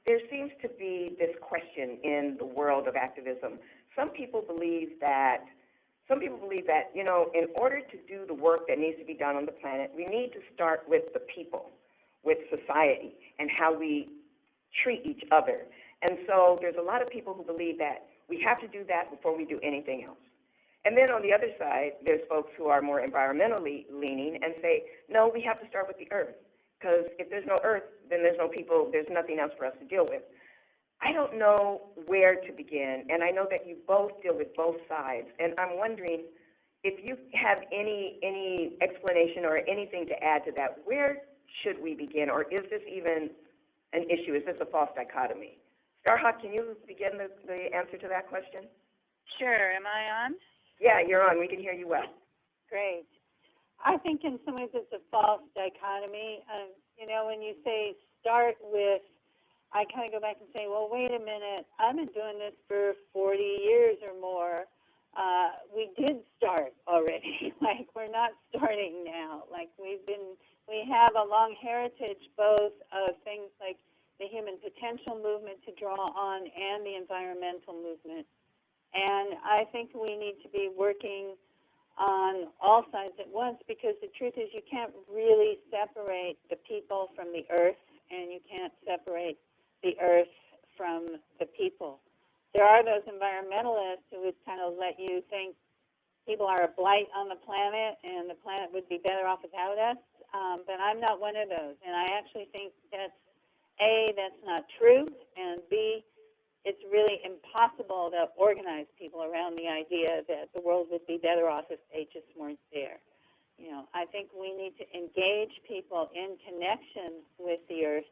there seems to be this question in the world of activism. Some people believe that, in order to do the work that needs to be done on the planet, we need to start with the people, with society, and how we treat each other. And so there's a lot of people who believe that we have to do that before we do anything else. And then on the other side, there's folks who are more environmentally leaning and say, no, we have to start with the earth, because if there's no earth, then there's no people, there's nothing else for us to deal with. I don't know where to begin, and I know that you both deal with both sides, and I'm wondering if you have any explanation or anything to add to that. Where should we begin, or is this even an issue? Is this a false dichotomy? Starhawk, can you begin the answer to that question? Sure. Am I on? Yeah, you're on. We can hear you well. Great. I think in some ways it's a false dichotomy. When you say start with, I kind of go back and say, well, wait a minute. I've been doing this for 40 years or more. We did start already. We're not starting now. We have a long heritage both of things like the human potential movement to draw on and the environmental movement. And I think we need to be working on all sides at once, because the truth is you can't really separate the people from the earth, and you can't separate the earth from the people. There are those environmentalists who would kind of let you think people are a blight on the planet and the planet would be better off without us, but I'm not one of those. And I actually think that's, A, that's not true, and B, it's really impossible to organize people around the idea that the world would be better off if they just weren't there. I think we need to engage people in connection with the earth.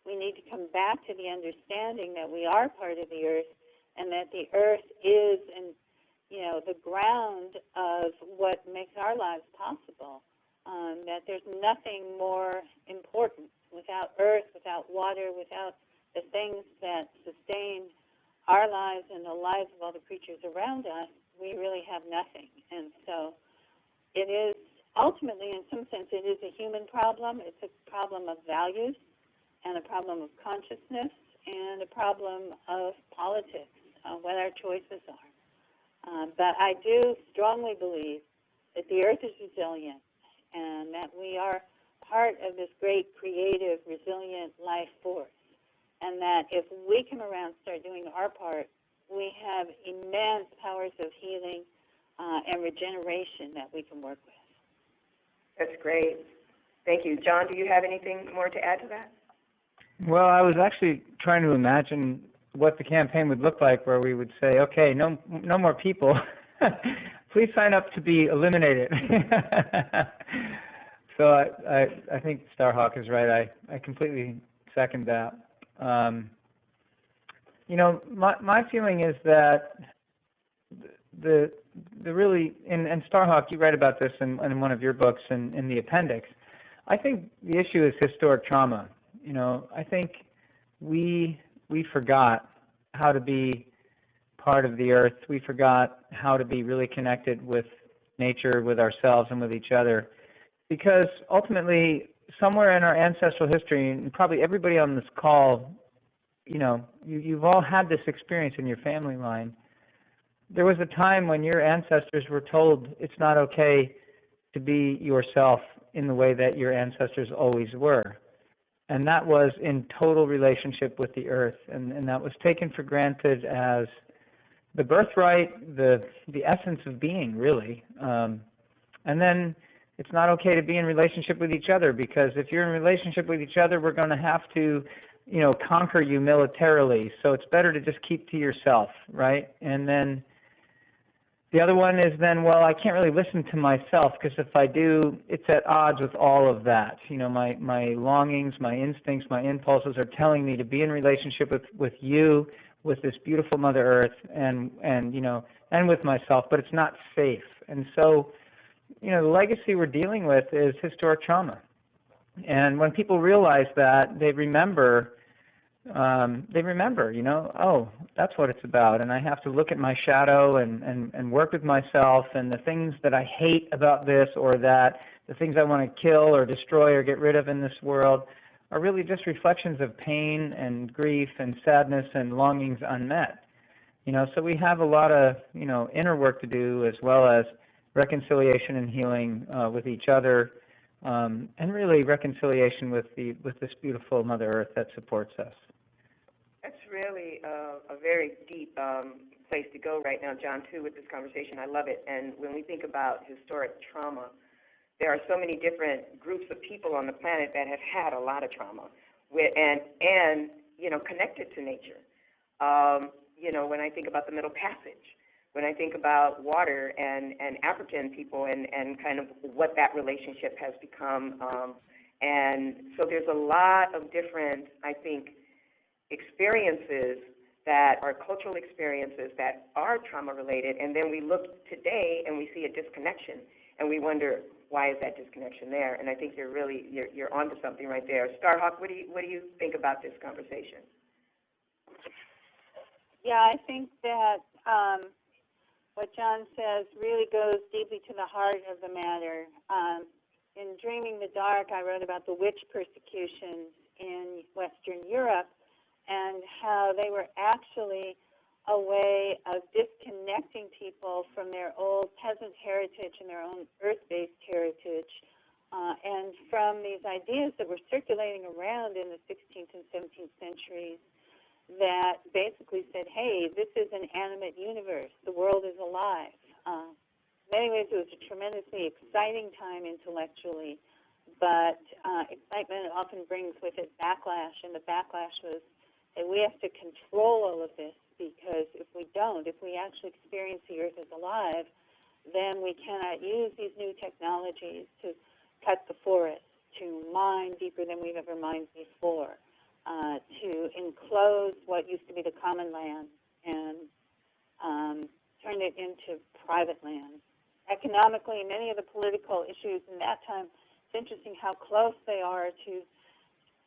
We need to come back to the understanding that we are part of the earth, and that the earth is, the ground of what makes our lives possible. That there's nothing more important. Without earth, without water, without the things that sustain our lives and the lives of all the creatures around us, we really have nothing. And so it is ultimately, in some sense, it is a human problem. It's a problem of values and a problem of consciousness and a problem of politics, what our choices are. But I do strongly believe that the earth is resilient and that we are part of this great, creative, resilient life force. And that if we come around and start doing our part, we have immense powers of healing and regeneration that we can work with. That's great. Thank you. John, do you have anything more to add to that? Well, I was actually trying to imagine what the campaign would look like, where we would say, okay, no more people. Please sign up to be eliminated. So I think Starhawk is right. I completely second that. My feeling is that the really, and Starhawk, you write about this in one of your books in the appendix. I think the issue is historic trauma. I think we forgot how to be part of the earth. We forgot how to be really connected with nature, with ourselves, and with each other. Because ultimately, somewhere in our ancestral history, and probably everybody on this call, you've all had this experience in your family line. There was a time when your ancestors were told it's not okay to be yourself in the way that your ancestors always were. And that was in total relationship with the earth. And that was taken for granted as the birthright, the essence of being, really. And then it's not okay to be in relationship with each other, because if you're in relationship with each other, we're going to have to, conquer you militarily. So it's better to just keep to yourself, right? And then the other one is then, well, I can't really listen to myself, because if I do, it's at odds with all of that. My longings, my instincts, my impulses are telling me to be in relationship with you, with this beautiful Mother Earth, and with myself, but it's not safe. And so, the legacy we're dealing with is historic trauma. And when people realize that, they remember, oh, that's what it's about. And I have to look at my shadow and work with myself, and the things that I hate about this, or that the things I want to kill or destroy or get rid of in this world, are really just reflections of pain and grief and sadness and longings unmet. So we have a lot of, inner work to do, as well as reconciliation and healing with each other, and really reconciliation with this beautiful Mother Earth that supports us. That's really a very deep place to go right now, John, too, with this conversation. I love it. And when we think about historic trauma, there are so many different groups of people on the planet that have had a lot of trauma, and connected to nature. When I think about the Middle Passage, when I think about water and African people and kind of what that relationship has become. And so there's a lot of different, I think, experiences that are cultural experiences that are trauma-related, and then we look today and we see a disconnection, and we wonder, why is that disconnection there? And I think you're onto something right there. Starhawk, what do you think about this conversation? Yeah, I think that what John says really goes deeply to the heart of the matter. In Dreaming the Dark, I wrote about the witch persecutions in Western Europe and how they were actually a way of disconnecting people from their old peasant heritage and their own earth-based heritage, and from these ideas that were circulating around in the 16th and 17th centuries that basically said, hey, this is an animate universe. The world is alive. In many ways, it was a tremendously exciting time intellectually, but excitement often brings with it backlash, and the backlash was that we have to control all of this, because if we don't, if we actually experience the Earth as alive, then we cannot use these new technologies to cut the forest, to mine deeper than we've ever mined before, to enclose what used to be the common land and turn it into private land. Economically, many of the political issues in that time, it's interesting how close they are to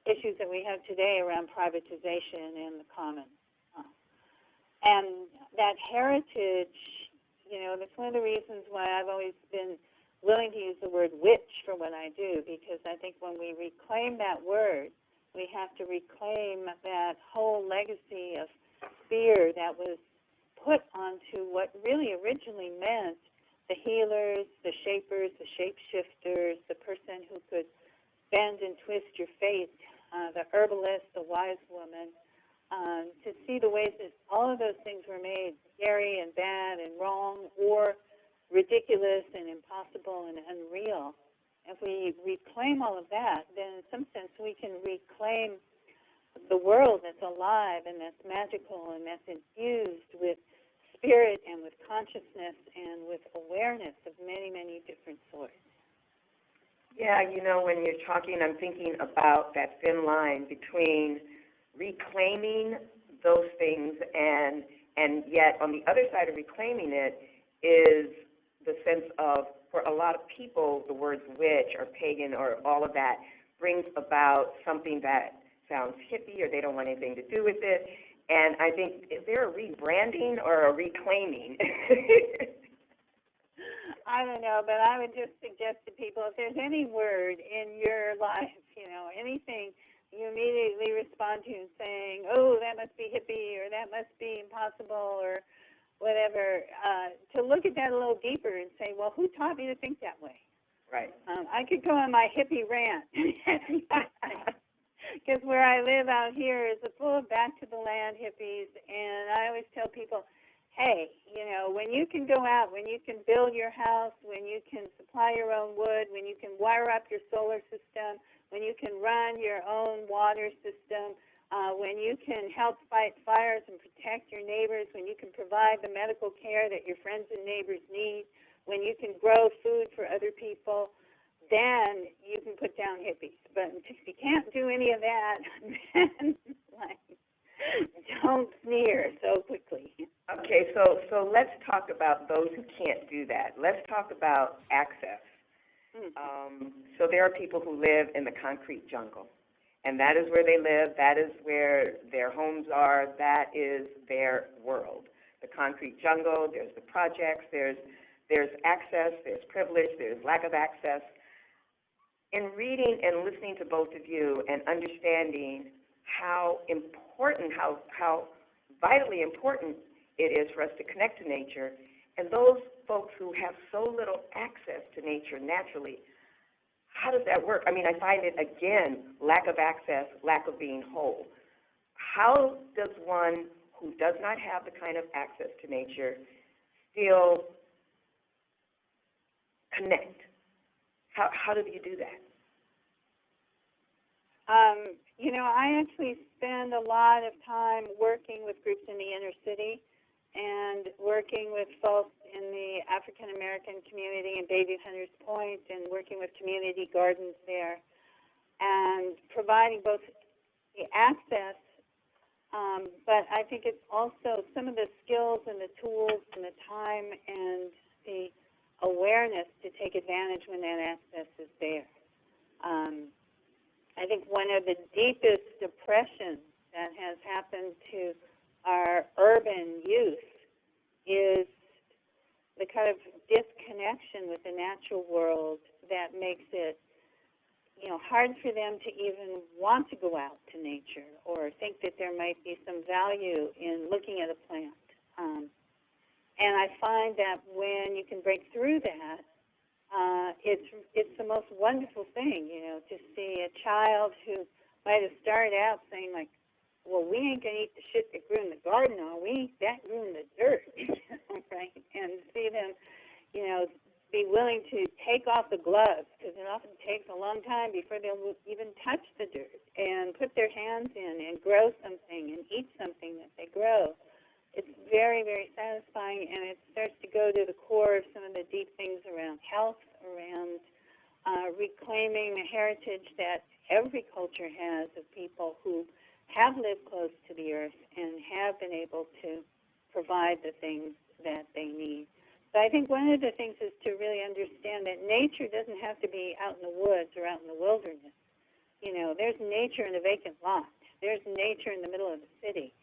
issues that we have today around privatization and the commons. And that heritage, that's one of the reasons why I've always been willing to use the word witch for what I do, because I think when we reclaim that word, we have to reclaim that whole legacy of fear that was put onto what really originally meant the healers, the shapers, the shapeshifters, the person who could bend and twist your fate, the herbalist, the wise woman, to see the ways that all of those things were made scary and bad and wrong or ridiculous and impossible and unreal. If we reclaim all of that, then in some sense we can reclaim the world that's alive and that's magical and that's infused with spirit and with consciousness and with awareness of many, many different sorts. Yeah, when you're talking, I'm thinking about that thin line between reclaiming those things and yet on the other side of reclaiming it is the sense of, for a lot of people, the words witch or pagan or all of that brings about something that sounds hippie, or they don't want anything to do with it. And I think, is there a rebranding or a reclaiming? I don't know, but I would just suggest to people, if there's any word in your life, anything you immediately respond to saying, oh, that must be hippie, or that must be impossible, or whatever, to look at that a little deeper and say, well, who taught me to think that way? Right. I could go on my hippie rant, because where I live out here is full of back-to-the-land hippies, and I always tell people, hey, when you can go out, when you can build your house, when you can supply your own wood, when you can wire up your solar system, when you can run your own water system, when you can help fight fires and protect your neighbors, when you can provide the medical care that your friends and neighbors need, when you can grow food for other people, then you can put down hippies. But if you can't do any of that, then don't sneer so quickly. Okay, so let's talk about those who can't do that. Let's talk about access. So there are people who live in the concrete jungle, and that is where they live. That is where their homes are. That is their world. The concrete jungle, there's the projects, there's access, there's privilege, there's lack of access. in reading and listening to both of you and understanding how important, how vitally important it is for us to connect to nature, and those folks who have so little access to nature naturally, how does that work? I mean, I find it, again, lack of access, lack of being whole. How does one who does not have the kind of access to nature still connect? How do you do that? I actually spend a lot of time working with groups in the inner city and working with folks in the African American community in Bayview Hunters Point and working with community gardens there and providing both the access, but I think it's also some of the skills and the tools and the time and the awareness to take advantage when that access is there. I think one of the deepest depressions that has happened to our urban youth is the kind of disconnection with the natural world that makes it, hard for them to even want to go out to nature or think that there might be some value in looking at a plant. And I find that when you can break through that, it's the most wonderful thing, to see a child who might have started out saying, like, well, we ain't going to eat the shit that grew in the garden, that grew in the dirt, right? And see them, be willing to take off the gloves, because it often takes a long time before they'll even touch the dirt, and put their hands in and grow something and eat something that they grow. It's very, very satisfying, and it starts to go to the core of some of the deep things around health, around reclaiming the heritage that every culture has of people who have lived close to the earth and have been able to provide the things that they need. So I think one of the things is to really understand that nature doesn't have to be out in the woods or out in the wilderness. There's nature in a vacant lot. There's nature in the middle of the city.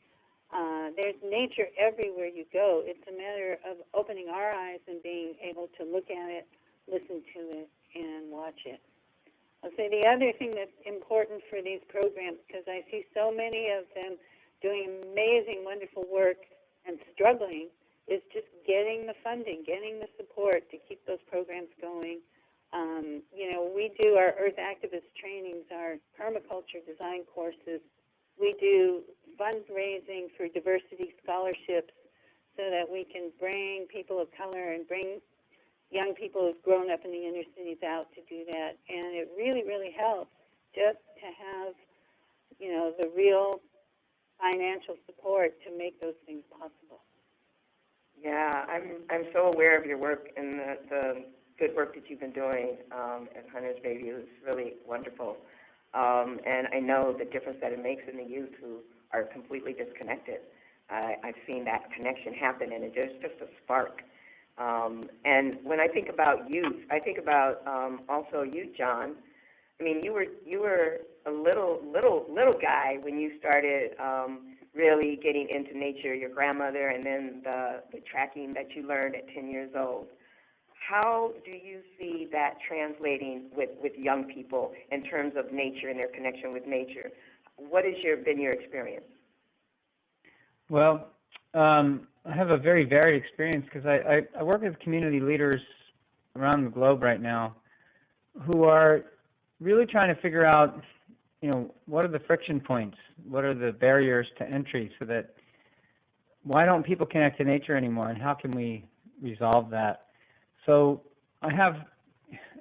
There's nature everywhere you go. It's a matter of opening our eyes and being able to look at it, listen to it, and watch it. I'll say the other thing that's important for these programs, because I see so many of them doing amazing, wonderful work and struggling, is just getting the funding, getting the support to keep those programs going. We do our Earth Activist trainings, our permaculture design courses. We do fundraising for diversity scholarships so that we can bring people of color and bring young people who've grown up in the inner cities out to do that. And it really, really helps just to have, the real financial support to make those things possible. Yeah, I'm so aware of your work and the good work that you've been doing at Hunters Bayview. It's really wonderful. And I know the difference that it makes in the youth who are completely disconnected. I've seen that connection happen, and there's just a spark. And when I think about youth, I think about also you, Jon. I mean, you were a little guy when you started really getting into nature. Your grandmother, and then the tracking that you learned at 10 years old. How do you see that translating with young people in terms of nature and their connection with nature? What has been your experience? Well, I have a very varied experience because I work with community leaders around the globe right now who are really trying to figure out, what are the friction points? What are the barriers to entry so that why don't people connect to nature anymore, and how can we resolve that? So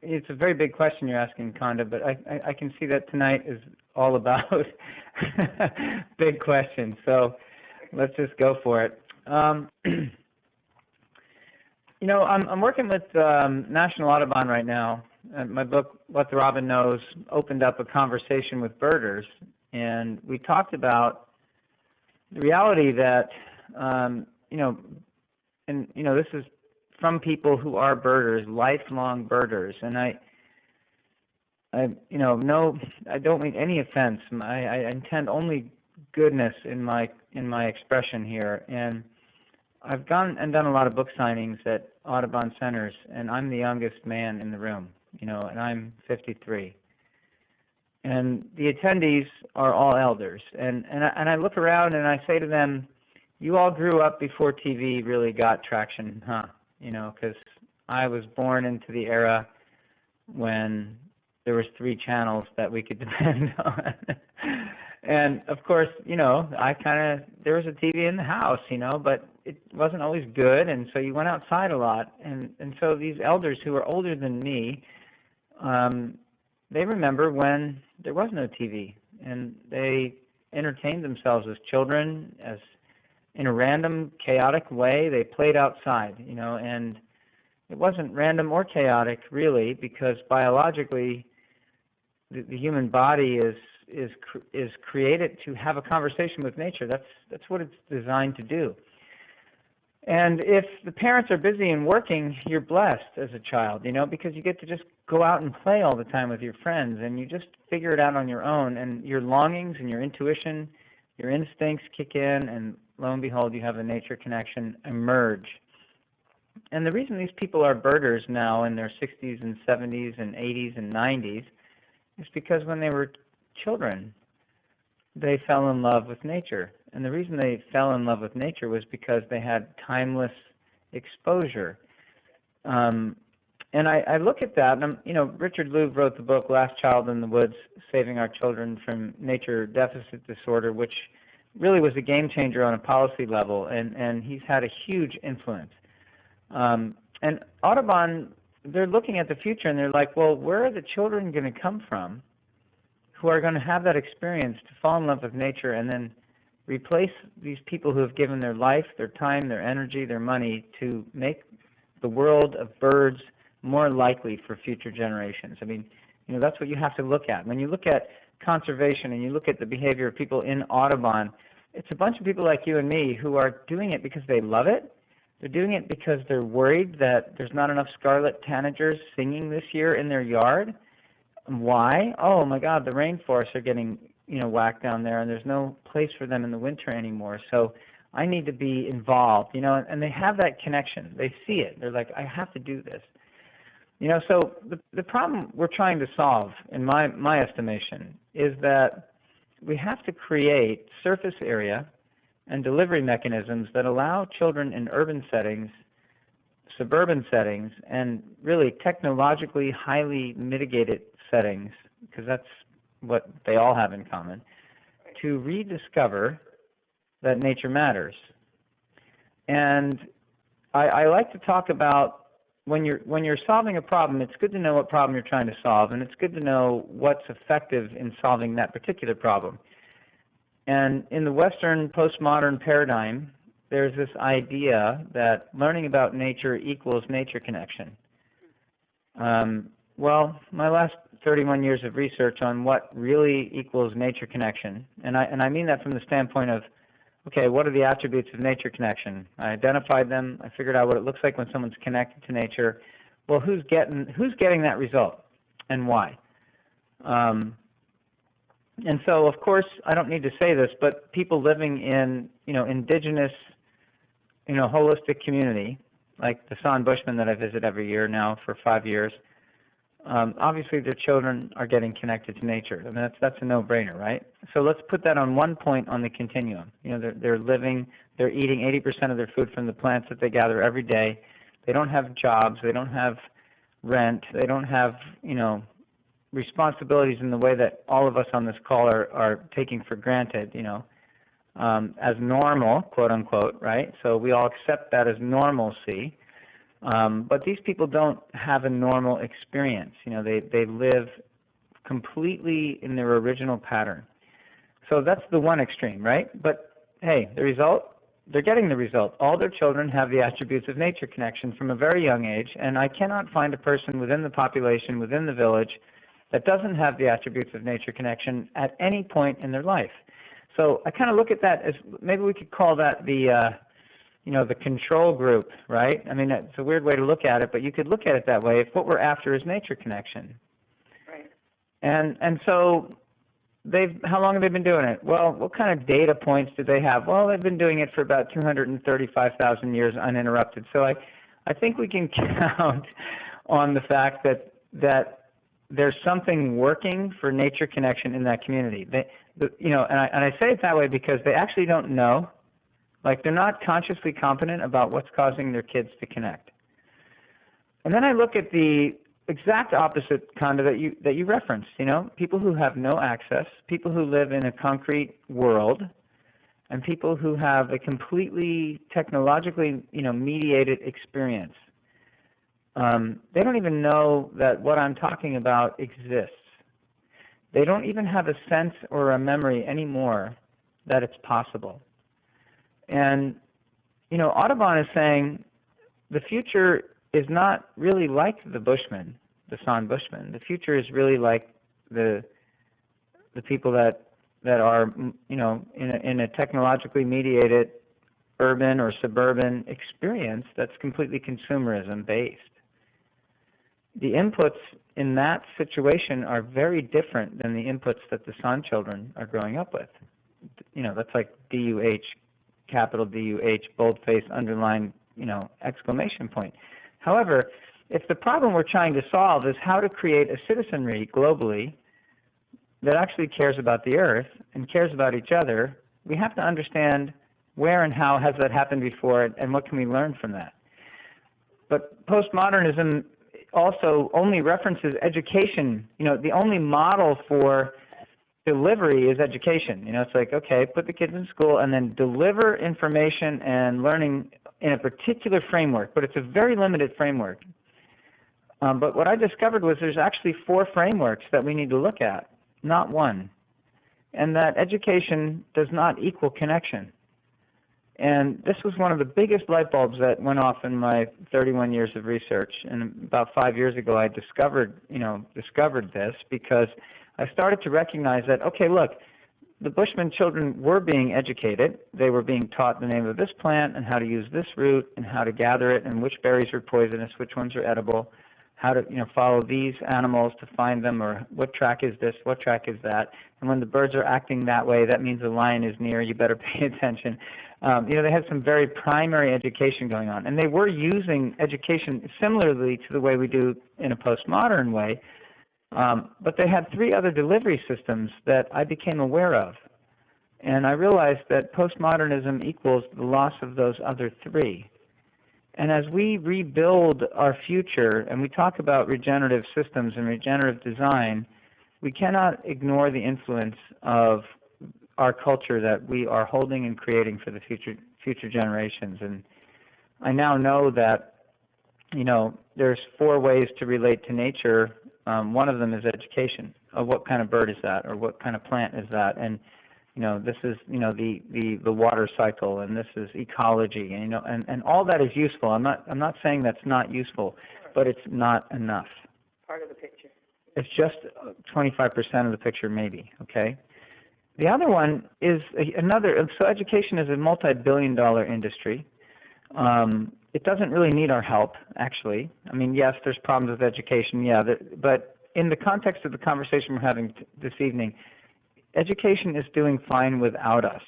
it's a very big question you're asking, Konda, but I can see that tonight is all about big questions. So let's just go for it. I'm working with National Audubon right now. My book, What the Robin Knows, opened up a conversation with birders, and we talked about the reality that, this is from people who are birders, lifelong birders, and I don't mean any offense. I intend only goodness in my expression here, and I've gone and done a lot of book signings at Audubon centers, and I'm the youngest man in the room. and I'm 53. And the attendees are all elders. And I look around and I say to them, you all grew up before TV really got traction, huh? Because I was born into the era when there was 3 channels that we could depend on. And of course, there was a TV in the house, but it wasn't always good, and so you went outside a lot. And so these elders who are older than me, they remember when there was no TV, and they entertained themselves as children, as in a random, chaotic way. They played outside, and it wasn't random or chaotic, really, because biologically, the human body is created to have a conversation with nature. That's what it's designed to do. And if the parents are busy and working, you're blessed as a child, because you get to just go out and play all the time with your friends, and you just figure it out on your own, and your longings and your intuition, your instincts kick in, and lo and behold, you have a nature connection emerge. And the reason these people are birders now in their 60s and 70s and 80s and 90s is because when they were children, they fell in love with nature. And the reason they fell in love with nature was because they had timeless exposure. And I look at that, and Richard Louv wrote the book Last Child in the Woods, Saving Our Children from Nature Deficit Disorder, which really was a game changer on a policy level, and he's had a huge influence. And Audubon, they're looking at the future, and they're like, well, where are the children going to come from who are going to have that experience to fall in love with nature and then replace these people who have given their life, their time, their energy, their money to make the world of birds more likely for future generations? I mean, that's what you have to look at. When you look at conservation and you look at the behavior of people in Audubon, it's a bunch of people like you and me who are doing it because they love it. They're doing it because they're worried that there's not enough scarlet tanagers singing this year in their yard. Why? Oh my God, the rainforests are getting whacked down there, and there's no place for them in the winter anymore. So I need to be involved, and they have that connection. They see it. They're like, I have to do this. So the problem we're trying to solve, in my estimation, is that we have to create surface area and delivery mechanisms that allow children in urban settings, suburban settings, and really technologically highly mitigated settings, because that's what they all have in common, to rediscover that nature matters. And I like to talk about when you're solving a problem, it's good to know what problem you're trying to solve, and it's good to know what's effective in solving that particular problem. And in the Western postmodern paradigm, there's this idea that learning about nature equals nature connection. Well, my last 31 years of research on what really equals nature connection, and I mean that from the standpoint of, okay, what are the attributes of nature connection? I identified them. I figured out what it looks like when someone's connected to nature. Well, who's getting that result, and why? And so, of course, I don't need to say this, but people living in, indigenous, holistic community, like the San Bushmen that I visit every year now for 5 years, obviously their children are getting connected to nature. I mean, that's a no-brainer, right? So let's put that on one point on the continuum. They're eating 80% of their food from the plants that they gather every day. They don't have jobs. They don't have rent. They don't have, responsibilities in the way that all of us on this call are taking for granted, as normal, quote unquote, right? So we all accept that as normalcy. But these people don't have a normal experience. They live completely in their original pattern. So that's the one extreme, right? But hey, the result, they're getting the result. All their children have the attributes of nature connection from a very young age, and I cannot find a person within the population, within the village, that doesn't have the attributes of nature connection at any point in their life. So I kind of look at that as, maybe we could call that the control group, right? I mean, it's a weird way to look at it, but you could look at it that way if what we're after is nature connection. Right. And so how long have they been doing it? Well, what kind of data points do they have? Well, they've been doing it for about 235,000 years uninterrupted. So I think we can count on the fact that that there's something working for nature connection in that community. And I say it that way because they actually don't know. Like, they're not consciously competent about what's causing their kids to connect. And then I look at the exact opposite, Konda, that you referenced. People who have no access, people who live in a concrete world, and people who have a completely technologically, mediated experience. They don't even know that what I'm talking about exists. They don't even have a sense or a memory anymore that it's possible. And, Audubon is saying the future is not really like the Bushmen, the San Bushmen. The future is really like the people that are, in a technologically mediated urban or suburban experience that's completely consumerism based. The inputs in that situation are very different than the inputs that the San children are growing up with. That's like DUH, capital DUH, boldface, underline, exclamation point. However, if the problem we're trying to solve is how to create a citizenry globally that actually cares about the earth and cares about each other, we have to understand where and how has that happened before and what can we learn from that. But postmodernism also only references education. The only model for delivery is education. It's like, okay, put the kids in school and then deliver information and learning in a particular framework, but it's a very limited framework. But what I discovered was there's actually 4 frameworks that we need to look at, not one, and that education does not equal connection. And this was one of the biggest light bulbs that went off in my 31 years of research. And about 5 years ago, I discovered this because I started to recognize that, okay, look, the Bushman children were being educated. They were being taught the name of this plant and how to use this root and how to gather it and which berries are poisonous, which ones are edible, how to follow these animals to find them, or what track is this, what track is that. And when the birds are acting that way, that means a lion is near. You better pay attention. They had some very primary education going on. And they were using education similarly to the way we do in a postmodern way. But they had 3 other delivery systems that I became aware of. And I realized that postmodernism equals the loss of those other 3. And as we rebuild our future, and we talk about regenerative systems and regenerative design, we cannot ignore the influence of our culture that we are holding and creating for the future generations. And I now know that, there's 4 ways to relate to nature. One of them is education. What kind of bird is that, or what kind of plant is that? And this is the water cycle, and this is ecology, and all that is useful. I'm not saying that's not useful, but it's not enough. Part of the picture. It's just 25% of the picture, maybe. Okay. The other one is another. So education is a multi-billion-dollar industry. It doesn't really need our help, actually. I mean, yes, there's problems with education, but in the context of the conversation we're having this evening, education is doing fine without us.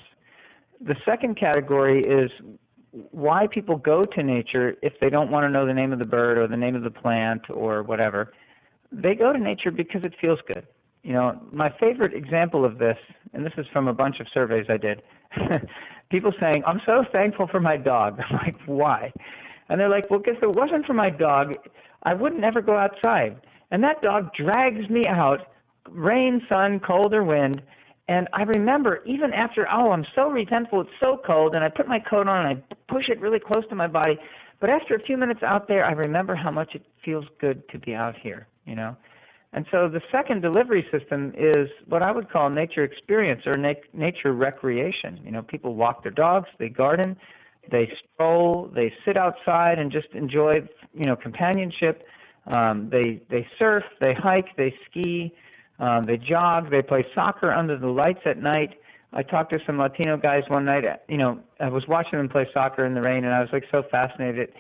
The second category is why people go to nature if they don't want to know the name of the bird or the name of the plant or whatever. They go to nature because it feels good. My favorite example of this, and this is from a bunch of surveys I did, people saying, I'm so thankful for my dog. I'm like, why? And they're like, well, if it wasn't for my dog, I wouldn't ever go outside. And that dog drags me out, rain, sun, cold, or wind. And I remember, even after, I'm so resentful, it's so cold, and I put my coat on and I push it really close to my body. But after a few minutes out there, I remember how much it feels good to be out here, And so the second delivery system is what I would call nature experience or nature recreation. People walk their dogs, they garden, they stroll, they sit outside and just enjoy, companionship. They surf, they hike, they ski, they jog, they play soccer under the lights at night. I talked to some Latino guys one night. I was watching them play soccer in the rain, and I was so fascinated.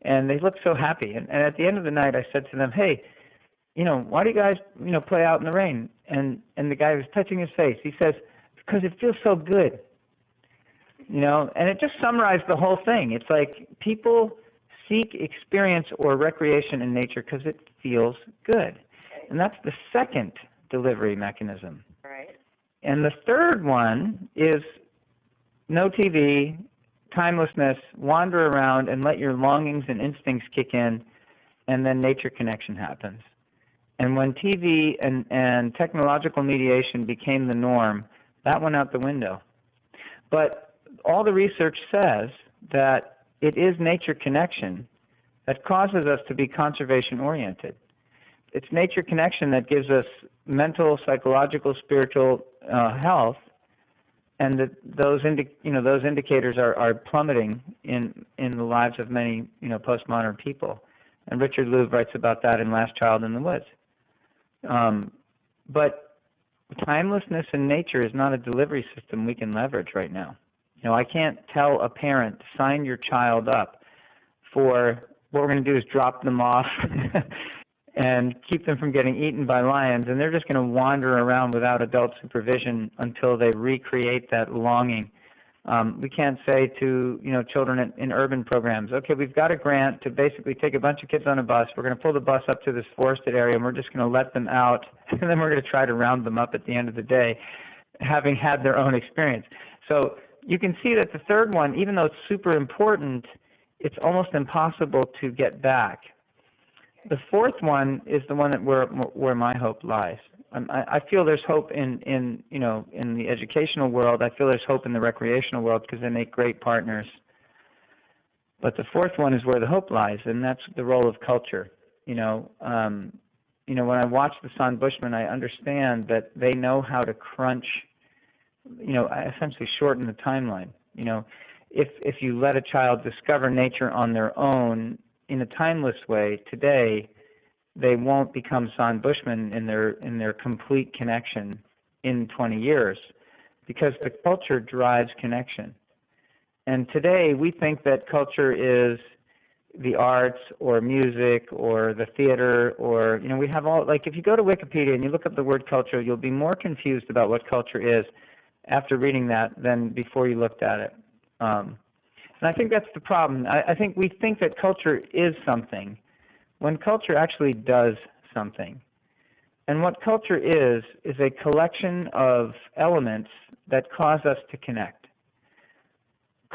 And they looked so happy. And at the end of the night, I said to them, hey, why do you guys, play out in the rain? And the guy was touching his face. He says, because it feels so good. And it just summarized the whole thing. It's like people seek experience or recreation in nature because it feels good. And that's the second delivery mechanism. Right. And the third one is no TV, timelessness, wander around and let your longings and instincts kick in, and then nature connection happens. And when TV and technological mediation became the norm, that went out the window. But all the research says that it is nature connection that causes us to be conservation-oriented. It's nature connection that gives us mental, psychological, spiritual health, and those indicators are plummeting in the lives of many postmodern people. And Richard Louv writes about that in Last Child in the Woods. But timelessness in nature is not a delivery system we can leverage right now. I can't tell a parent, sign your child up for what we're going to do is drop them off and keep them from getting eaten by lions, and they're just going to wander around without adult supervision until they recreate that longing. We can't say to children in urban programs, okay, we've got a grant to basically take a bunch of kids on a bus. We're going to pull the bus up to this forested area, and we're just going to let them out, and then we're going to try to round them up at the end of the day, having had their own experience. So you can see that the third one, even though it's super important, it's almost impossible to get back. The fourth one is the one that where my hope lies. I feel there's hope in the educational world. I feel there's hope in the recreational world because they make great partners. But the fourth one is where the hope lies, and that's the role of culture. When I watch the San Bushmen, I understand that they know how to crunch, essentially shorten the timeline. If you let a child discover nature on their own in a timeless way today, they won't become San Bushmen in their complete connection in 20 years, because the culture drives connection. And today we think that culture is the arts or music or the theater, or we have all, like, if you go to Wikipedia and you look up the word culture, you'll be more confused about what culture is after reading that than before you looked at it. And I think that's the problem. I think we think that culture is something when culture actually does something. And what culture is a collection of elements that cause us to connect.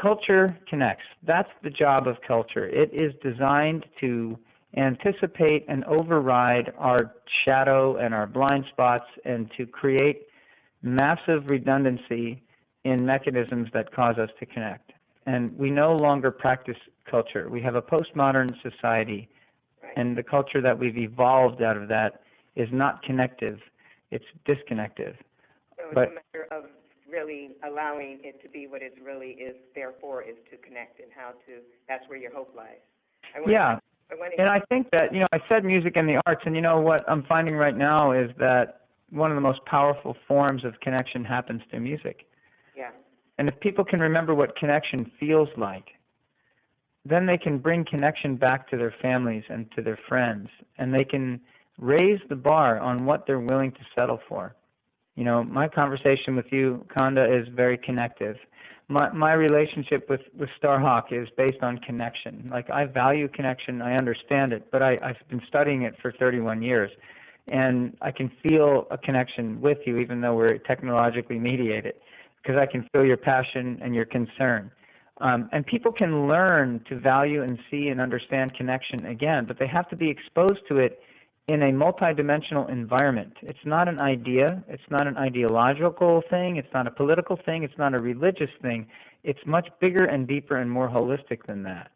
Culture connects. That's the job of culture. It is designed to anticipate and override our shadow and our blind spots and to create massive redundancy in mechanisms that cause us to connect. And we no longer practice culture. We have a postmodern society, and the culture that we've evolved out of that is not connective. It's disconnective. So it's a matter of really allowing it to be what it really is, therefore, is to connect, and that's where your hope lies. And I think that, I said music and the arts, and what I'm finding right now is that one of the most powerful forms of connection happens through music. Yeah. And if people can remember what connection feels like, then they can bring connection back to their families and to their friends, and they can raise the bar on what they're willing to settle for. My conversation with you, Konda, is very connective. My relationship with Starhawk is based on connection. Like, I value connection, I understand it, but I've been studying it for 31 years, and I can feel a connection with you even though we're technologically mediated, because I can feel your passion and your concern. And people can learn to value and see and understand connection again, but they have to be exposed to it in a multidimensional environment. It's not an idea. It's not an ideological thing. It's not a political thing. It's not a religious thing. It's much bigger and deeper and more holistic than that.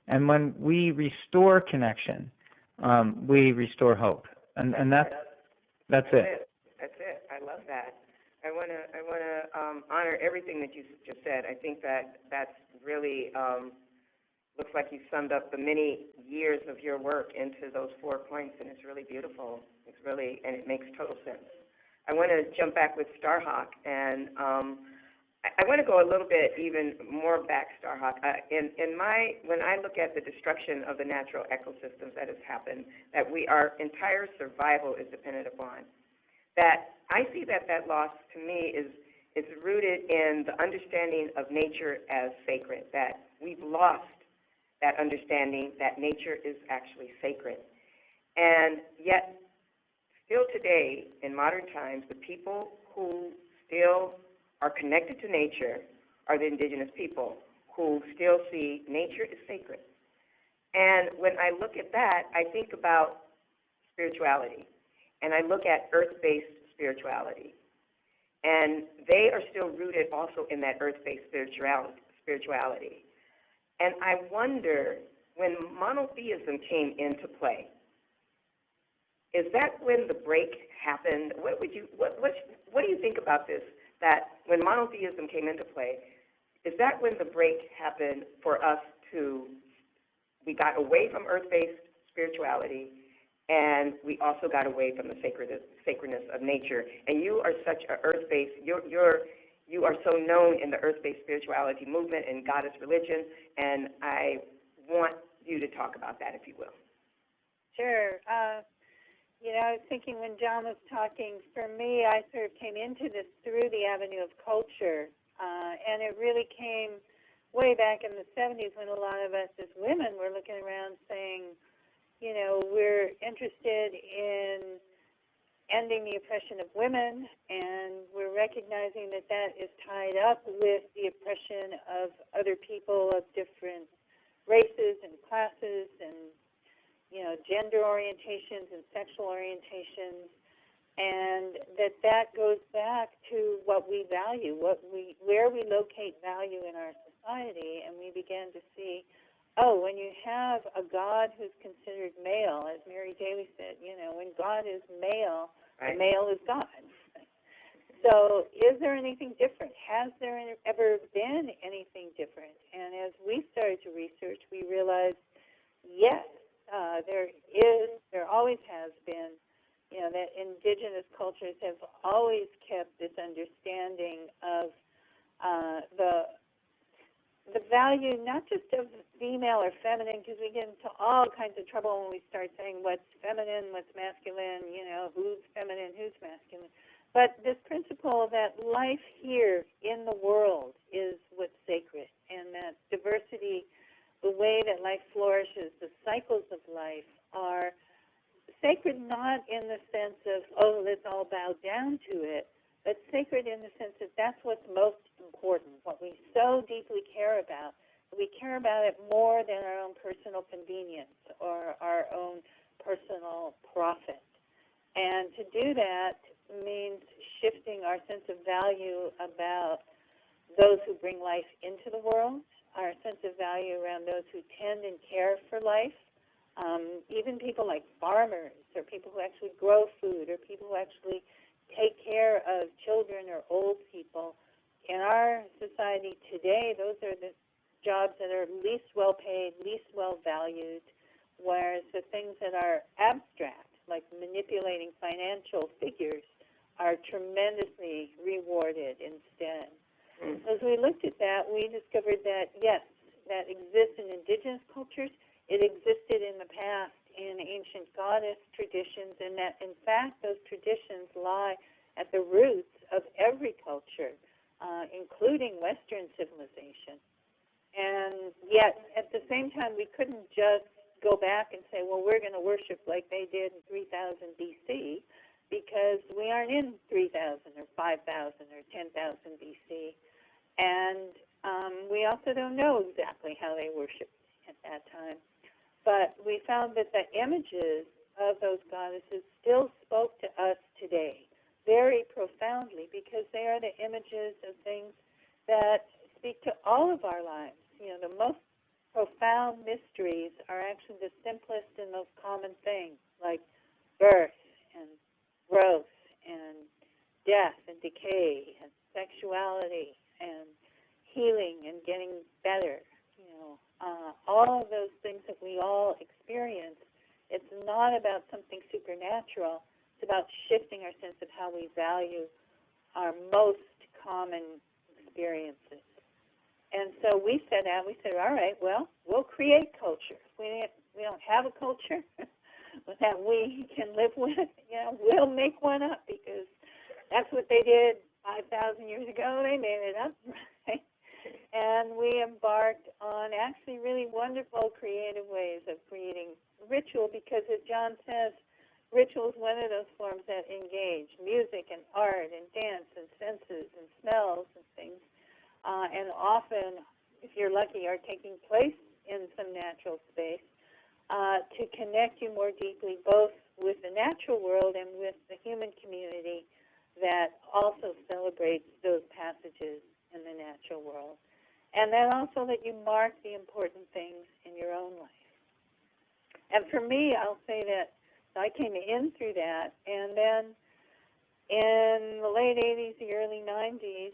And when we restore connection, we restore hope. And that's it. That's it. I love that. I want to honor everything that you just said. I think that's really looks like you summed up the many years of your work into those 4 points, and it's really beautiful. And it makes total sense. I want to jump back with Starhawk, and I want to go a little bit even more back, Starhawk. When I look at the destruction of the natural ecosystems that has happened, that our entire survival is dependent upon, that I see that loss to me is rooted in the understanding of nature as sacred, that we've lost that understanding that nature is actually sacred. And yet, still today, in modern times, the people who still are connected to nature are the indigenous people who still see nature as sacred. And when I look at that, I think about spirituality, and I look at earth-based spirituality. And they are still rooted also in that earth-based spirituality. And I wonder, when monotheism came into play, is that when the break happened? What do you think about this? That when monotheism came into play, is that when the break happened for us we got away from earth-based spirituality, and we also got away from the sacredness of nature? And you are such an earth-based, you are so known in the earth-based spirituality movement and goddess religion, and I want you to talk about that, if you will. Sure. I was thinking when John was talking, for me, I sort of came into this through the avenue of culture, and it really came way back in the 70s when a lot of us as women were looking around saying, we're interested in ending the oppression of women, and we're recognizing that that is tied up with the oppression of other people of different races and classes and gender orientations and sexual orientations, and that goes back to what we value, where we locate value in our society. And we began to see, when you have a God who's considered male, as Mary Daly said, when God is male, right, the male is God. So is there anything different? Has there ever been anything different? And as we started to research, we realized, yes, there always has been, that indigenous cultures have always kept this understanding of the value, not just of female or feminine, because we get into all kinds of trouble when we start saying what's feminine, what's masculine, who's feminine, who's masculine. But this principle that life here in the world is what's sacred, and that diversity, the way that life flourishes, the cycles of life are sacred, not in the sense of, let's all bow down to it, but sacred in the sense that that's what's most important, what we so deeply care about. We care about it more than our own personal convenience or our own personal profit. And to do that means shifting our sense of value about those who bring life into the world, our sense of value around those who tend and care for life, even people like farmers or people who actually grow food or people who actually take care of children or old people. In our society today, those are the jobs that are least well paid, least well valued, whereas the things that are abstract, like manipulating financial figures, are tremendously rewarded instead. As we looked at that, we discovered that, yes, that exists in indigenous cultures. It existed in the past in ancient goddess traditions, and that, in fact, those traditions lie at the roots of every culture, including Western civilization. And yet, at the same time, we couldn't just go back and say, well, we're going to worship like they did in 3000 BC, because we aren't in 3000 or 5000 or 10,000 BC. And we also don't know exactly how they worshiped at that time. But we found that the images of those goddesses still spoke to us today very profoundly, because they are the images of things that speak to all of our lives. The most profound mysteries are actually the simplest and most common things, like birth and growth and death and decay and sexuality and healing and getting better. All of those things that we all experience, it's not about something supernatural. It's about shifting our sense of how we value our most common experiences. And so we said, all right, well, we'll create culture. We don't have a culture that we can live with. We'll make one up, because that's what they did 5,000 years ago. They made it up, right? and we embarked on actually really wonderful creative ways of creating ritual, because as John says, ritual is one of those forms that engage music and art and dance and senses and smells and things, and often, if you're lucky, are taking place in some natural space to connect you more deeply both with the natural world and with the human community that also celebrates those passages in the natural world. And then also that you mark the important things in your own life. And for me, I'll say that I came in through that, and then in the late 80s, the early 90s,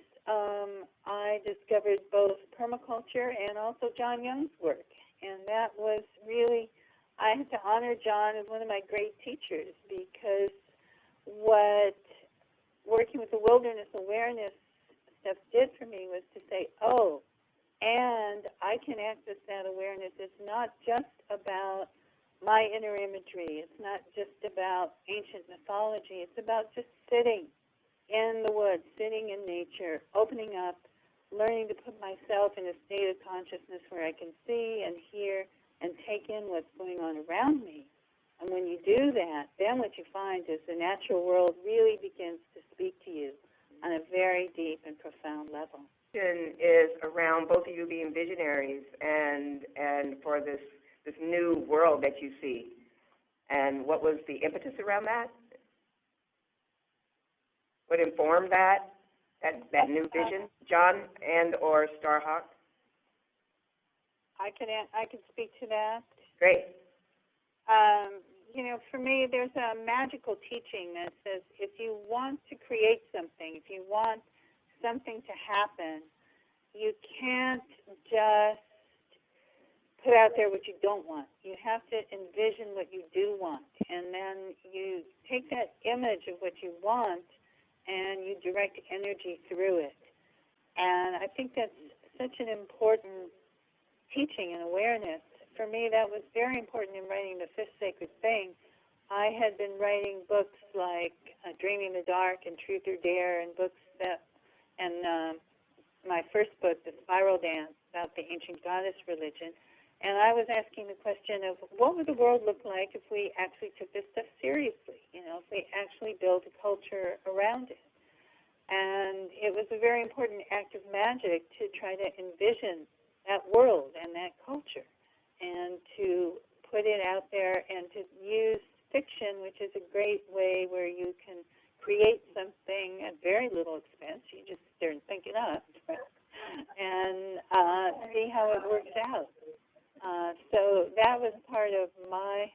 I discovered both permaculture and also Jon Young's work. And that was really, I have to honor Jon as one of my great teachers, because what working with the wilderness awareness stuff did for me was to say, oh, and I can access that awareness. It's not just about my inner imagery. It's not just about ancient mythology. It's about just sitting in the woods, sitting in nature, opening up, learning to put myself in a state of consciousness where I can see and hear and take in what's going on around me. And when you do that, then what you find is the natural world really begins to speak to you on a very deep and profound level. Is around both of you being visionaries and for this new world that you see. And what was the impetus around that? What informed that new vision, Jon and or Starhawk? I can speak to that. Great. For me, there's a magical teaching that says if you want to create something, if you want something to happen, you can't just put out there what you don't want. You have to envision what you do want, and then you take that image of what you want and you direct energy through it. And I think that's such an important teaching and awareness. For me, that was very important in writing The Fifth Sacred Thing. I had been writing books like Dreaming in the Dark and Truth or Dare, and my first book, The Spiral Dance, about the ancient goddess religion. And I was asking the question of what would the world look like if we actually took this stuff seriously, if we actually built a culture around it. And it was a very important act of magic to try to envision that world and that culture and to put it out there and to use fiction, which is a great way where you can create something at very little expense. You just sit there and think it up and see how it works out. So that was part of my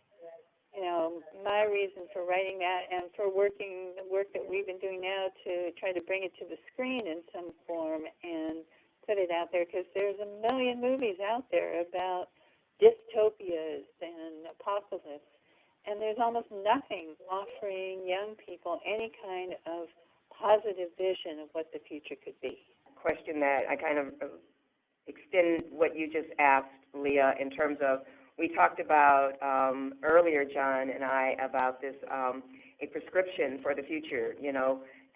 reason for writing that and for working the work that we've been doing now to try to bring it to the screen in some form and put it out there, because there's a million movies out there about dystopias and apocalypse, and there's almost nothing offering young people any kind of positive vision of what the future could be. Question that I kind of extend what you just asked, Leah, in terms of, we talked about earlier, Jon and I, about this, a prescription for the future,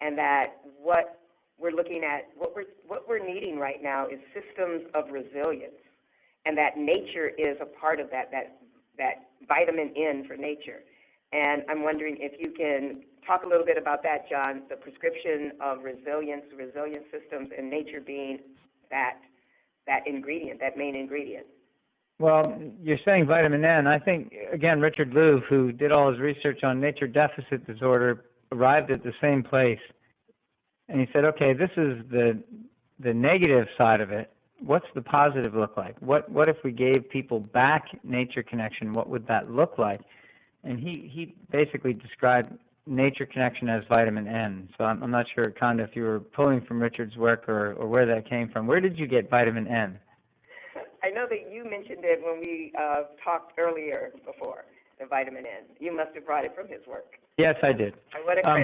and that what we're looking at, what we're needing right now is systems of resilience, and that nature is a part of that vitamin N for nature. And I'm wondering if you can talk a little bit about that, Jon, the prescription of resilient systems, and nature being that ingredient, that main ingredient. Well, you're saying vitamin N. I think, again, Richard Louv, who did all his research on nature deficit disorder, arrived at the same place. And he said, okay, this is the negative side of it. What's the positive look like? What if we gave people back nature connection? What would that look like? And he basically described nature connection as vitamin N. So I'm not sure, Konda, if you were pulling from Richard's work or where that came from. Where did you get vitamin N? I know that you mentioned it when we talked earlier before, the vitamin N. You must have brought it from his work. Yes, I did.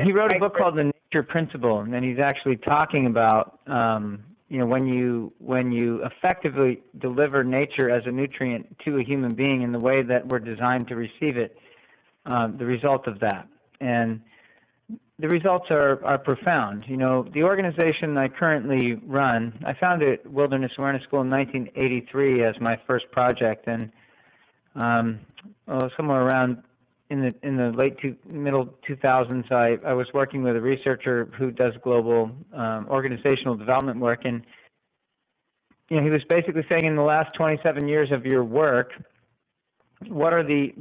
He wrote a book called The Nature Principle, and then he's actually talking about when you effectively deliver nature as a nutrient to a human being in the way that we're designed to receive it, the result of that. And the results are profound. You know, the organization I currently run, I founded Wilderness Awareness School in 1983 as my first project, and somewhere around in the middle 2000s, I was working with a researcher who does global organizational development work, and you know, he was basically saying, in the last 27 years of your work, what are the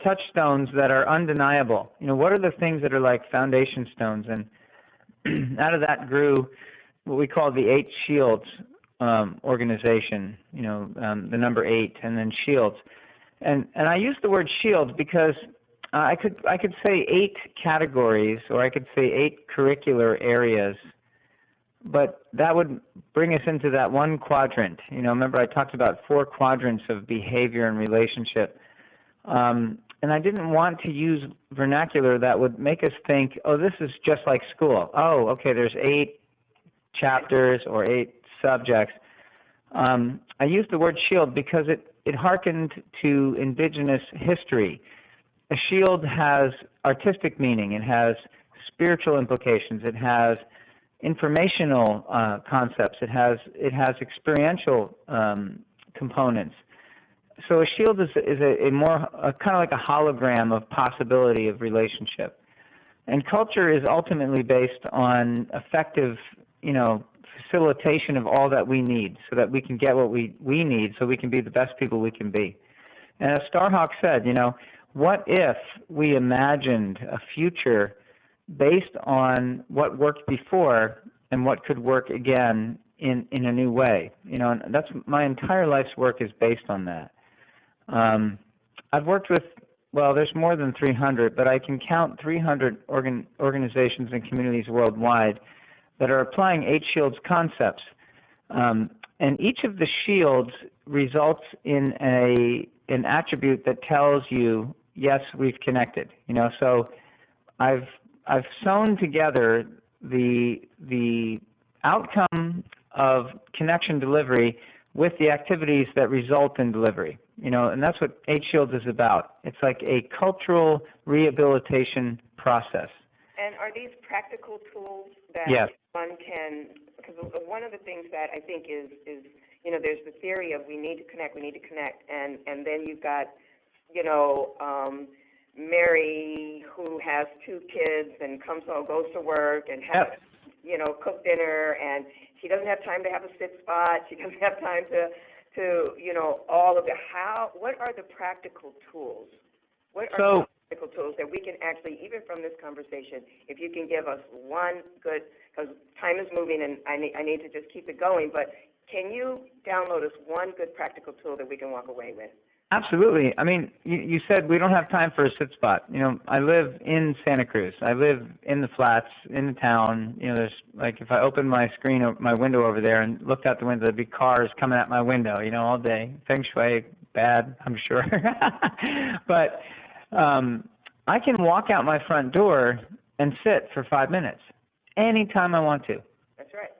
touchstones that are undeniable? You know, what are the things that are like foundation stones? And out of that grew what we call the 8 Shields organization. You know, the number 8, and then shields. And I use the word shields because I could say 8 categories, or I could say 8 curricular areas, but that would bring us into that one quadrant. You know, remember I talked about 4 quadrants of behavior and relationship. And I didn't want to use vernacular that would make us think, oh, this is just like school. Oh, okay, there's 8 chapters or 8 subjects. I used the word shield because it harkened to indigenous history. A shield has artistic meaning. It has spiritual implications. It has informational concepts. It has experiential components. So a shield is a more kind of like a hologram of possibility of relationship. And culture is ultimately based on effective, you know, facilitation of all that we need, so that we can get what we need, so we can be the best people we can be. And as Starhawk said, you know, what if we imagined a future based on what worked before and what could work again in a new way? You know, and that's my entire life's work is based on that. I've worked with, well, there's more than 300, but I can count 300 organizations and communities worldwide that are applying 8 Shields concepts. And each of the shields results in an attribute that tells you, yes, we've connected. You know, so I've sewn together the outcome of connection delivery with the activities that result in delivery. You know, and that's what 8 Shields is about. It's like a cultural rehabilitation process. And are these practical tools that yes. one can, because one of the things that I think is, you know, there's the theory of we need to connect, and then you've got, you know, Mary who has 2 kids and comes home, goes to work and has, Yep. you know, cook dinner, and she doesn't have time to have a sit spot. She doesn't have time to you know, all of it. What are the practical tools? What are the practical tools that we can actually, even from this conversation, if you can give us one good, because time is moving and I need to just keep it going, but can you download us one good practical tool that we can walk away with? Absolutely. I mean, you said we don't have time for a sit spot. You know, I live in Santa Cruz. I live in the flats, in the town. You know, there's, like, if I opened my window over there and looked out the window, there'd be cars coming at my window, you know, all day. Feng shui, bad, I'm sure. But I can walk out my front door and sit for 5 minutes anytime I want to. That's right.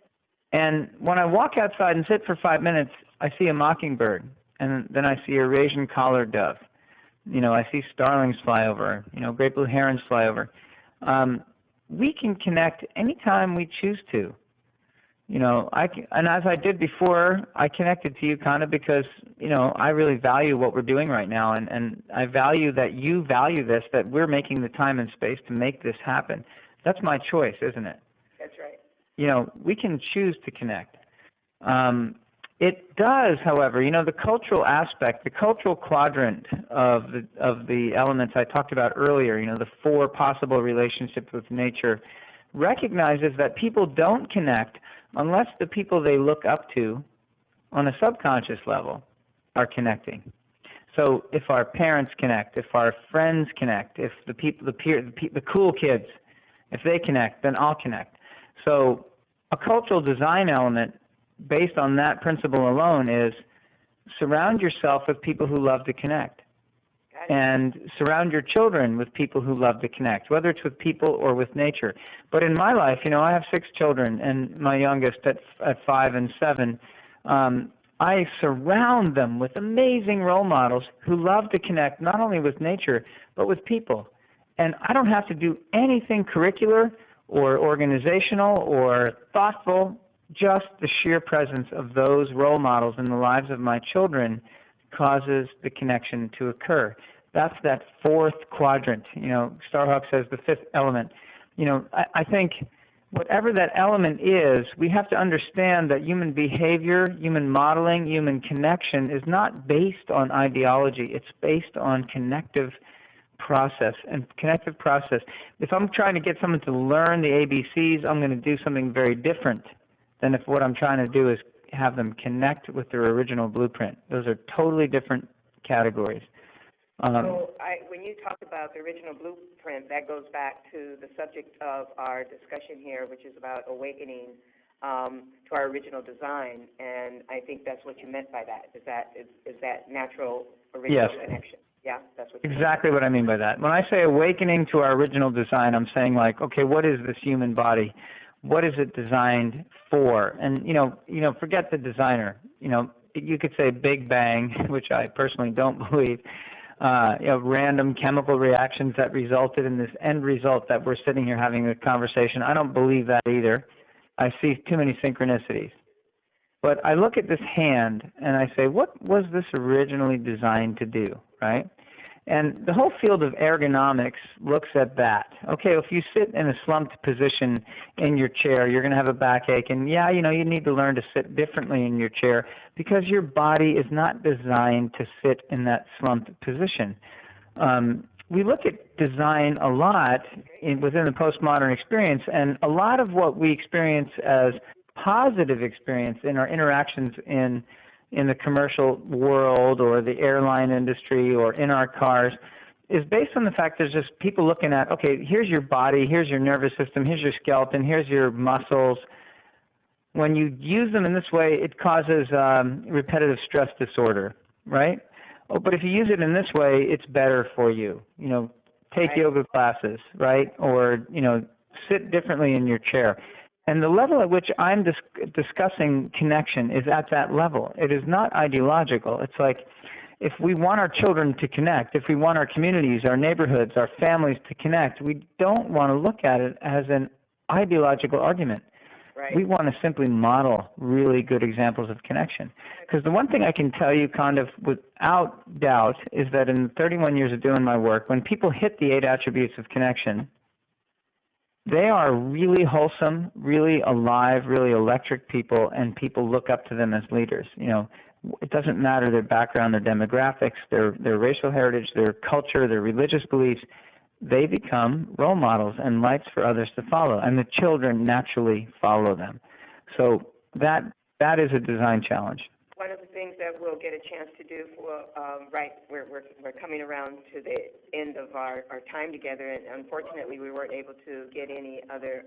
And when I walk outside and sit for 5 minutes, I see a mockingbird. And then I see a Eurasian collared dove. You know, I see starlings fly over. You know, great blue herons fly over. We can connect anytime we choose to. You know, and as I did before, I connected to you, Konda, because, you know, I really value what we're doing right now, and I value that you value this, that we're making the time and space to make this happen. That's my choice, isn't it? That's right. You know, we can choose to connect. It does, however, you know, the cultural aspect, the cultural quadrant of the elements I talked about earlier, you know, the 4 possible relationships with nature, recognizes that people don't connect unless the people they look up to on a subconscious level are connecting. So if our parents connect, if our friends connect, if the cool kids, if they connect, then I'll connect. So a cultural design element based on that principle alone is surround yourself with people who love to connect. And surround your children with people who love to connect, whether it's with people or with nature. But in my life, you know, I have 6 children, and my youngest at 5 and 7, I surround them with amazing role models who love to connect not only with nature, but with people. And I don't have to do anything curricular or organizational or thoughtful. Just the sheer presence of those role models in the lives of my children causes the connection to occur. That's that fourth quadrant. Starhawk says the fifth element. I think whatever that element is, we have to understand that human behavior, human modeling, human connection is not based on ideology. It's based on connective process. And connective process, if I'm trying to get someone to learn the ABCs, I'm going to do something very different than if what I'm trying to do is have them connect with their original blueprint. Those are totally different categories. When you talk about the original blueprint, that goes back to the subject of our discussion here, which is about awakening to our original design, and I think that's what you meant by that. Is that natural original connection? Yeah, that's what you exactly meant. What I mean by that. When I say awakening to our original design, I'm saying like, okay, what is this human body? What is it designed for? And forget the designer. You could say Big Bang, which I personally don't believe. Random chemical reactions that resulted in this end result that we're sitting here having a conversation. I don't believe that either. I see too many synchronicities. But I look at this hand and I say, what was this originally designed to do, right? And the whole field of ergonomics looks at that. Okay, if you sit in a slumped position in your chair, you're going to have a backache. And you need to learn to sit differently in your chair because your body is not designed to sit in that slumped position. We look at design a lot within the postmodern experience, and a lot of what we experience as positive experience in our interactions in the commercial world or the airline industry or in our cars is based on the fact there's just people looking at, okay, here's your body, here's your nervous system, here's your skeleton, here's your muscles. When you use them in this way, it causes repetitive stress disorder, right? Oh, but if you use it in this way, it's better for you. Take yoga classes, right? Or, sit differently in your chair. And the level at which I'm discussing connection is at that level. It is not ideological. It's like if we want our children to connect, if we want our communities, our neighborhoods, our families to connect, we don't want to look at it as an ideological argument. Right. We want to simply model really good examples of connection. Because the one thing I can tell you kind of without doubt is that in 31 years of doing my work, when people hit the 8 attributes of connection, they are really wholesome, really alive, really electric people, and people look up to them as leaders. It doesn't matter their background, their demographics, their racial heritage, their culture, their religious beliefs. They become role models and lights for others to follow, and the children naturally follow them. So that is a design challenge. One of the things that we'll get a chance to do we're coming around to the end of our time together, and unfortunately we weren't able to get any other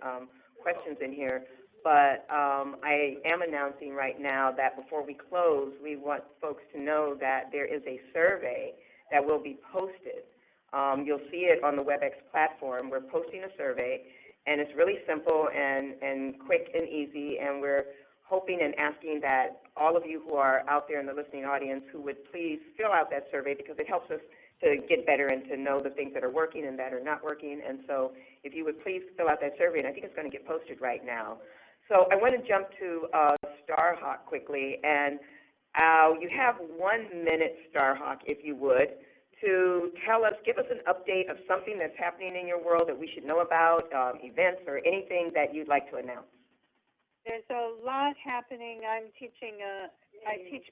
questions in here. But I am announcing right now that before we close, we want folks to know that there is a survey that will be posted. You'll see it on the WebEx platform. We're posting a survey, and it's really simple and quick and easy, and we're hoping and asking that all of you who are out there in the listening audience who would please fill out that survey because it helps us to get better and to know the things that are working and that are not working. And so if you would please fill out that survey, and I think it's going to get posted right now. So I want to jump to Starhawk quickly, and you have 1 minute, Starhawk, if you would, to give us an update of something that's happening in your world that we should know about, events or anything that you'd like to announce. There's a lot happening. I teach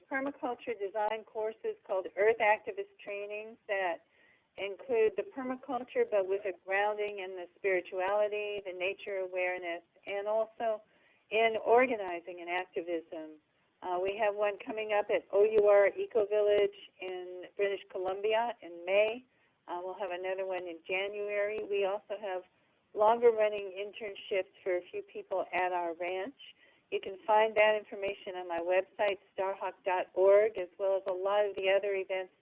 permaculture design courses called Earth Activist Trainings that include the permaculture, but with a grounding in the spirituality, the nature awareness, and also in organizing and activism. We have one coming up at OUR Eco Village in British Columbia in May. We'll have another one in January. We also have longer-running internships for a few people at our ranch. You can find that information on my website, starhawk.org, as well as a lot of the other events.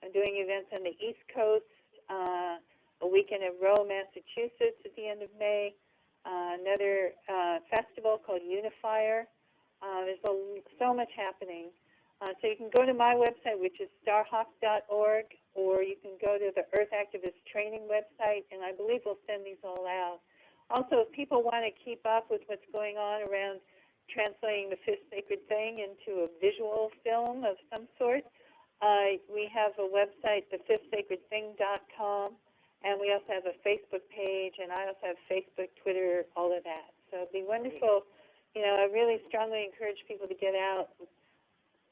I'm doing events on the East Coast, a weekend in Row, Massachusetts at the end of May, another festival called Unifier. There's so much happening. So you can go to my website, which is starhawk.org, or you can go to the Earth Activist Training website, and I believe we'll send these all out. Also, if people want to keep up with what's going on around translating the Fifth Sacred Thing into a visual film of some sort, we have a website, thefifthsacredthing.com, and we also have a Facebook page, and I also have Facebook, Twitter, all of that. So it'd be wonderful. You know, I really strongly encourage people to get out.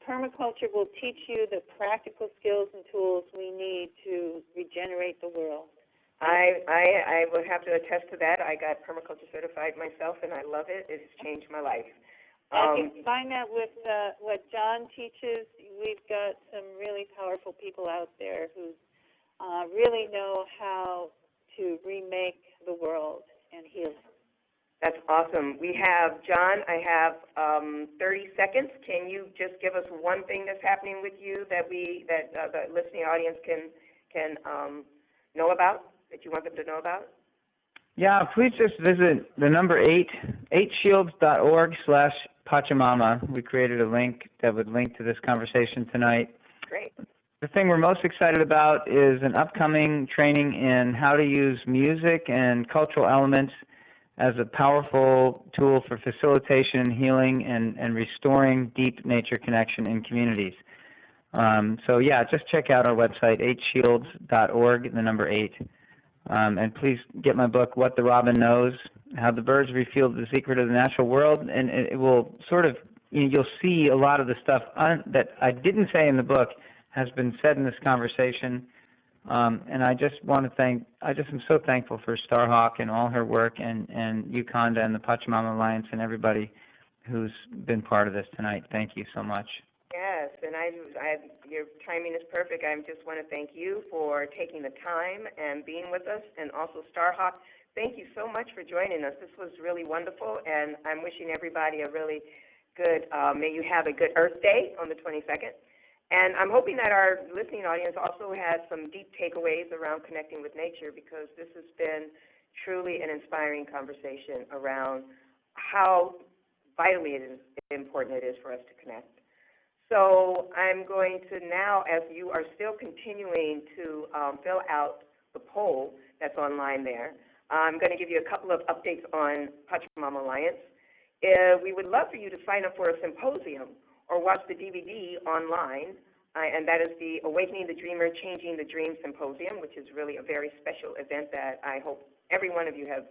Permaculture will teach you the practical skills and tools we need to regenerate the world. I would have to attest to that. I got permaculture certified myself, and I love it. It has changed my life. You can find that with what Jon teaches. We've got some really powerful people out there who really know how to remake the world and heal it. That's awesome. We have, Jon, I have 30 seconds. Can you just give us one thing that's happening with you that the listening audience can know about, that you want them to know about? Yeah, please just visit the number 8shields.org/Pachamama. We created a link that would link to this conversation tonight. Great. The thing we're most excited about is an upcoming training in how to use music and cultural elements as a powerful tool for facilitation and healing and restoring deep nature connection in communities. So yeah, just check out our website, 8shields.org, the number 8. And please get my book, What the Robin Knows, How the Birds Revealed the Secret of the Natural World, and it will sort of, you'll see a lot of the stuff that I didn't say in the book has been said in this conversation. And I just want to am so thankful for Starhawk and all her work, and you, Konda, and the Pachamama Alliance, and everybody who's been part of this tonight. Thank you so much. Yes, and your timing is perfect. I just want to thank you for taking the time and being with us, and also Starhawk. Thank you so much for joining us. This was really wonderful, and I'm wishing everybody a really good, may you have a good Earth Day on the 22nd. And I'm hoping that our listening audience also has some deep takeaways around connecting with nature, because this has been truly an inspiring conversation around how vitally important it is for us to connect. So I'm going to now, as you are still continuing to fill out the poll that's online there, I'm going to give you a couple of updates on Pachamama Alliance. We would love for you to sign up for a symposium or watch the DVD online, and that is the Awakening the Dreamer, Changing the Dream Symposium, which is really a very special event that I hope every one of you have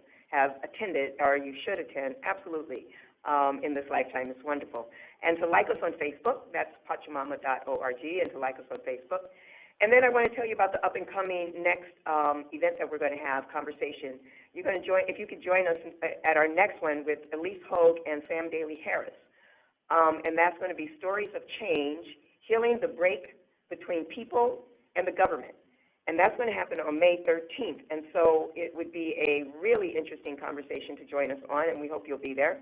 attended, or you should attend, absolutely, in this lifetime. It's wonderful. And to like us on Facebook, that's pachamama.org, and to like us on Facebook. And then I want to tell you about the up-and-coming next event that we're going to have, conversation. You're going to join, if you could join us at our next one with Elise Hogue and Sam Daly Harris. And that's going to be Stories of Change, Healing the Break Between People and the Government. And that's going to happen on May 13th. And so it would be a really interesting conversation to join us on, and we hope you'll be there.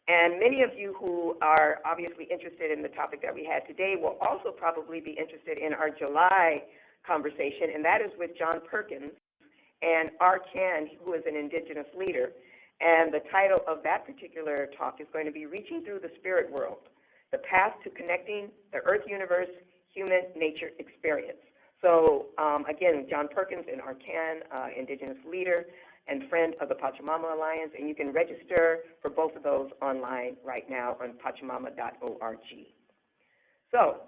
And many of you who are obviously interested in the topic that we had today will also probably be interested in our July conversation, and that is with John Perkins and Arcan, who is an Indigenous leader. And the title of that particular talk is going to be Reaching Through the Spirit World, the Path to Connecting the Earth Universe Human Nature Experience. So again, John Perkins and Arcan, Indigenous leader and friend of the Pachamama Alliance, and you can register for both of those online right now on pachamama.org. So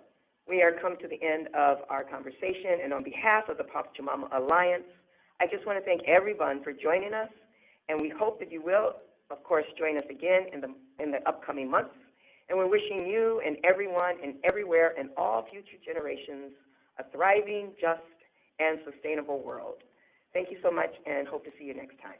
we are come to the end of our conversation, and on behalf of the Pachamama Alliance, I just want to thank everyone for joining us, and we hope that you will, of course, join us again in the upcoming months. And we're wishing you and everyone and everywhere and all future generations a thriving, just, and sustainable world. Thank you so much, and hope to see you next time.